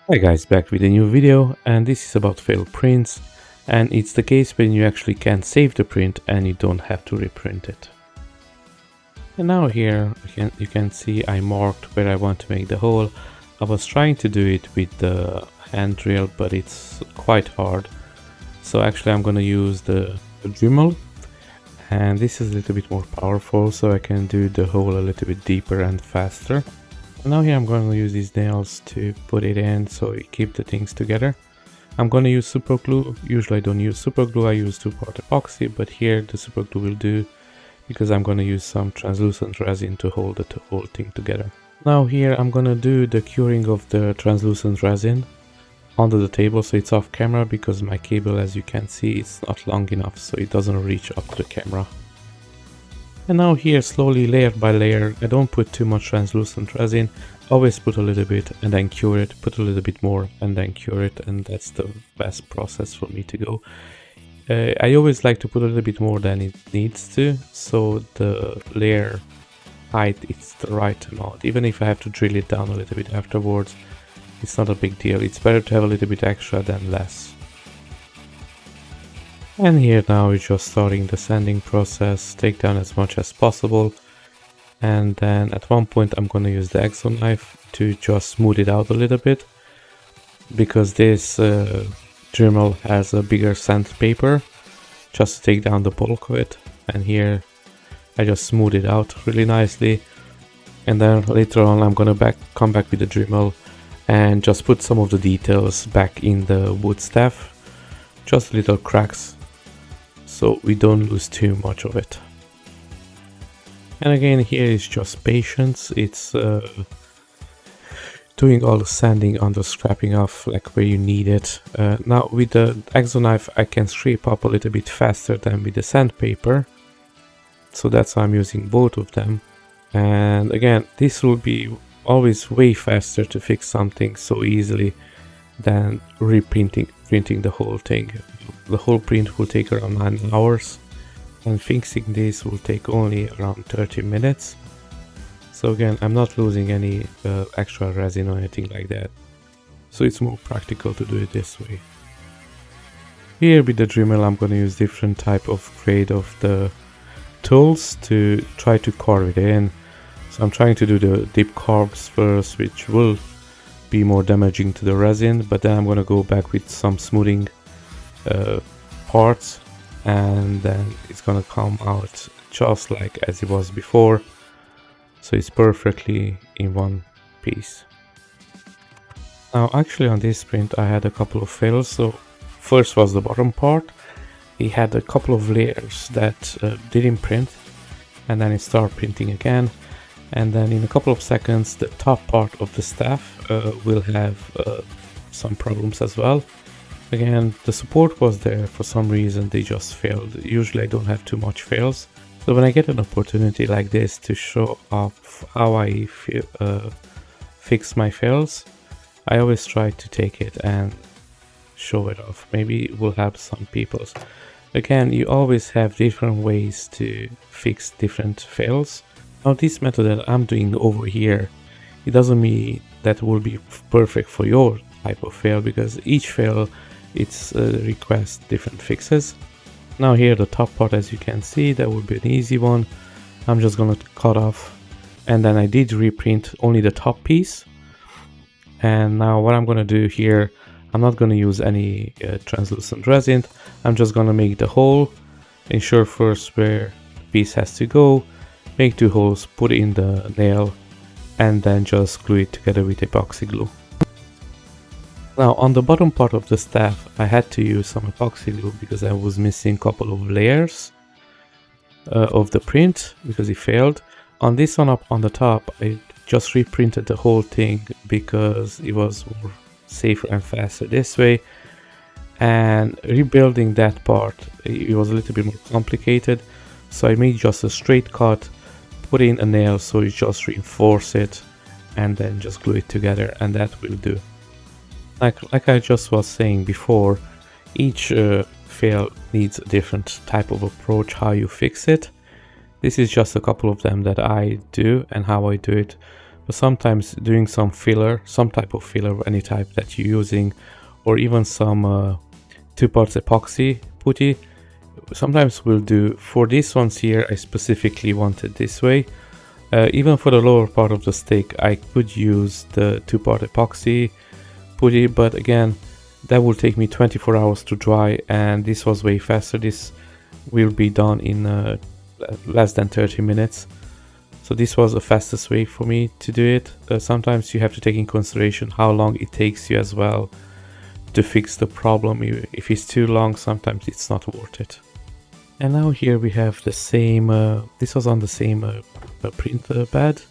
Hi guys, back with a new video, and this is about failed prints, and it's the case when you actually can save the print and you don't have to reprint it. And now here you can see I marked where I want to make the hole. I was trying to do it with the hand drill, but it's quite hard. So actually I'm gonna use the Dremel, and this is a little bit more powerful, so I can do the hole a little bit deeper and faster. Now here I'm going to use these nails to put it in so you keep the things together. I'm going to use super glue. Usually I don't use super glue, I use 2-part epoxy, but here the super glue will do because I'm going to use some translucent resin to hold the whole thing together. Now here I'm going to do the curing of the translucent resin under the table, so it's off camera because my cable, as you can see, it's not long enough, so it doesn't reach up to the camera. And now here, slowly, layer by layer, I don't put too much translucent resin, always put a little bit and then cure it, put a little bit more and then cure it, and that's the best process for me to go. I always like to put a little bit more than it needs to, so the layer height is the right amount. Even if I have to drill it down a little bit afterwards, it's not a big deal. It's better to have a little bit extra than less. And here now we're just starting the sanding process, take down as much as possible, and then at one point I'm going to use the X-Acto knife to just smooth it out a little bit, because this Dremel has a bigger sandpaper, just to take down the bulk of it. And here I just smooth it out really nicely, and then later on I'm going to come back with the Dremel and just put some of the details back in the wood staff, just little cracks, so we don't lose too much of it. And again, here is just patience. It's doing all the sanding on the scraping off like where you need it. Now with the X-Acto knife I can scrape up a little bit faster than with the sandpaper, so that's why I'm using both of them. And again, this will be always way faster to fix something so easily than printing the whole thing. The whole print will take around 9 hours, and fixing this will take only around 30 minutes. So again, I'm not losing any extra resin or anything like that, so it's more practical to do it this way. Here with the Dremel I'm going to use different type of grade of the tools to try to carve it in. So I'm trying to do the deep carves first, which will be more damaging to the resin, but then I'm going to go back with some smoothing parts, and then it's going to come out just like as it was before, so it's perfectly in one piece. Now actually on this print I had a couple of fails. So first was the bottom part. It had a couple of layers that didn't print, and then it started printing again, and then in a couple of seconds the top part of the staff will have some problems as well. Again, the support was there, for some reason they just failed. Usually I don't have too much fails, so when I get an opportunity like this to show off how I fix my fails, I always try to take it and show it off. Maybe it will help some people. Again, you always have different ways to fix different fails. Now this method that I'm doing over here, it doesn't mean that will be perfect for your type of fail, because each fail it's requests different fixes. Now here the top part, as you can see, that would be an easy one. I'm just gonna cut off, and then I did reprint only the top piece. And now what I'm gonna do here, I'm not gonna use any translucent resin. I'm just gonna make the hole, ensure first where the piece has to go, make 2 holes, put it in the nail, and then just glue it together with epoxy glue. Now on the bottom part of the staff I had to use some epoxy glue because I was missing a couple of layers of the print because it failed. On this one up on the top I just reprinted the whole thing because it was more safer and faster this way, and rebuilding that part it was a little bit more complicated, so I made just a straight cut, put in a nail so you just reinforce it and then just glue it together, and that will do. Like I just was saying before, each fail needs a different type of approach how you fix it. This is just a couple of them that I do and how I do it. but sometimes doing some filler, some type of filler, any type that you're using, or even some 2 parts epoxy putty, sometimes we'll do. For these ones here, I specifically want it this way. Even for the lower part of the stick, I could use the 2-part epoxy putty, but again, that will take me 24 hours to dry, and this was way faster. This will be done in less than 30 minutes. So this was the fastest way for me to do it. Sometimes you have to take in consideration how long it takes you as well to fix the problem. If it's too long, sometimes it's not worth it. And now here we have the same, this was on the same print bed,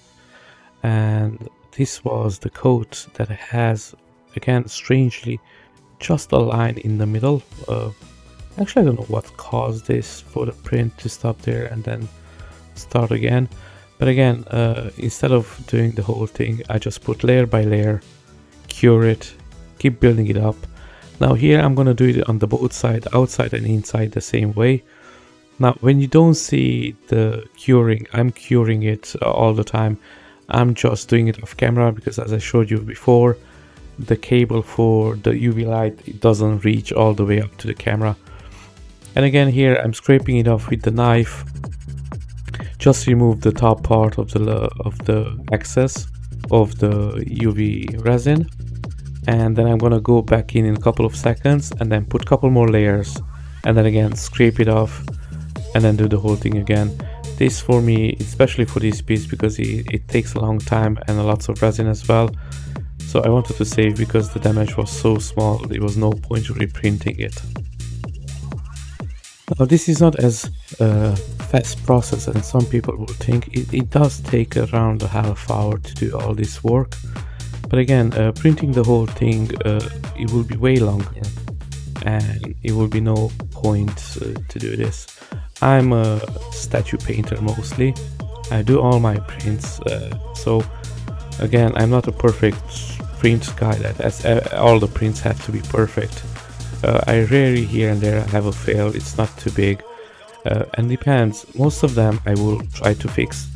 and this was the coat that has, again, strangely, just a line in the middle. Actually, I don't know what caused this for the print to stop there and then start again. But again, instead of doing the whole thing, I just put layer by layer, cure it, keep building it up. Now here I'm gonna do it on the both side, outside and inside, the same way. Now when you don't see the curing, I'm curing it all the time. I'm just doing it off camera because, as I showed you before, the cable for the UV light, it doesn't reach all the way up to the camera. And again here I'm scraping it off with the knife. Just remove the top part of the excess of the UV resin, and then I'm gonna go back in a couple of seconds and then put a couple more layers, and then again scrape it off and then do the whole thing again. This for me, especially for this piece, because it takes a long time and lots of resin as well, so I wanted to save because the damage was so small, there was no point reprinting it. Now this is not as fast process as some people will think. It does take around a half hour to do all this work, but again, printing the whole thing, it will be way longer and it will be no point to do this. I'm a statue painter mostly. I do all my prints, so again, I'm not a perfect print guy that all the prints have to be perfect. I rarely here and there have a fail. It's not too big, and depends. Most of them I will try to fix.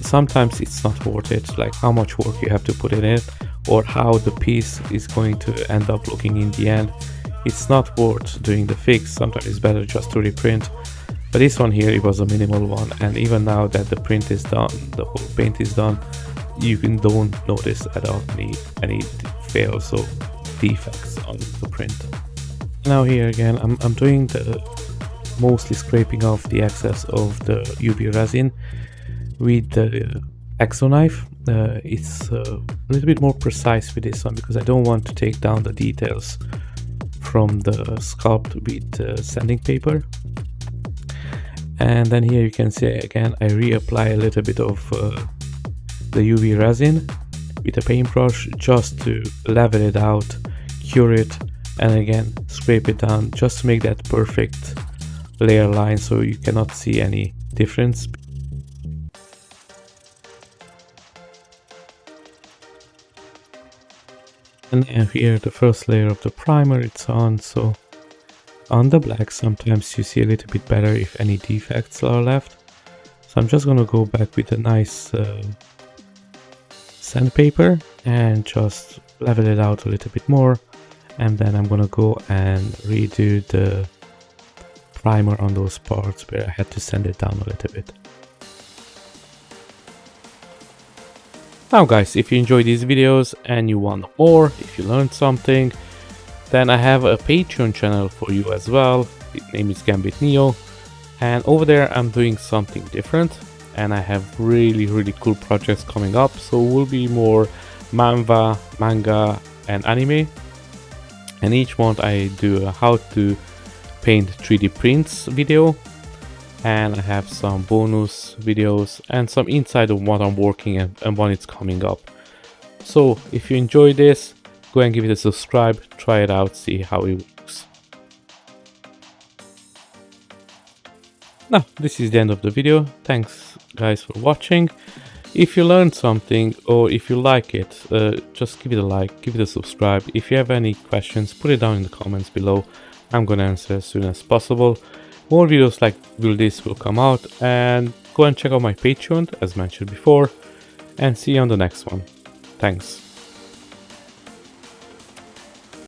Sometimes it's not worth it, like how much work you have to put in it or how the piece is going to end up looking in the end. It's not worth doing the fix. Sometimes it's better just to reprint. But this one here, it was a minimal one, and even now that the print is done, the whole paint is done, you don't notice at all any fails or defects on the print. Now here again, I'm doing the mostly scraping off the excess of the UV resin with the X-Acto knife. It's a little bit more precise with this one because I don't want to take down the details from the sculpt with sanding paper. And then here you can see again, I reapply a little bit of the UV resin with a paintbrush just to level it out, cure it, and again scrape it down just to make that perfect layer line so you cannot see any difference. And here the first layer of the primer, it's on, so on the black sometimes you see a little bit better if any defects are left. So I'm just gonna go back with a nice sandpaper and just level it out a little bit more, and then I'm gonna go and redo the primer on those parts where I had to sand it down a little bit. Now guys, if you enjoy these videos and you want more, if you learned something, then I have a Patreon channel for you as well. Its name is Gambit Neo, and over there I'm doing something different, and I have really cool projects coming up. So it will be more manga and anime, and each month I do a how to paint 3D prints video, and I have some bonus videos and some insight of what I'm working and when it's coming up. So if you enjoy this, go and give it a subscribe, try it out, see how it works. Now, this is the end of the video. Thanks guys for watching. If you learned something or if you like it, just give it a like, give it a subscribe. If you have any questions, put it down in the comments below. I'm gonna answer as soon as possible. More videos like this will come out, and go and check out my Patreon as mentioned before. and see you on the next one. Thanks.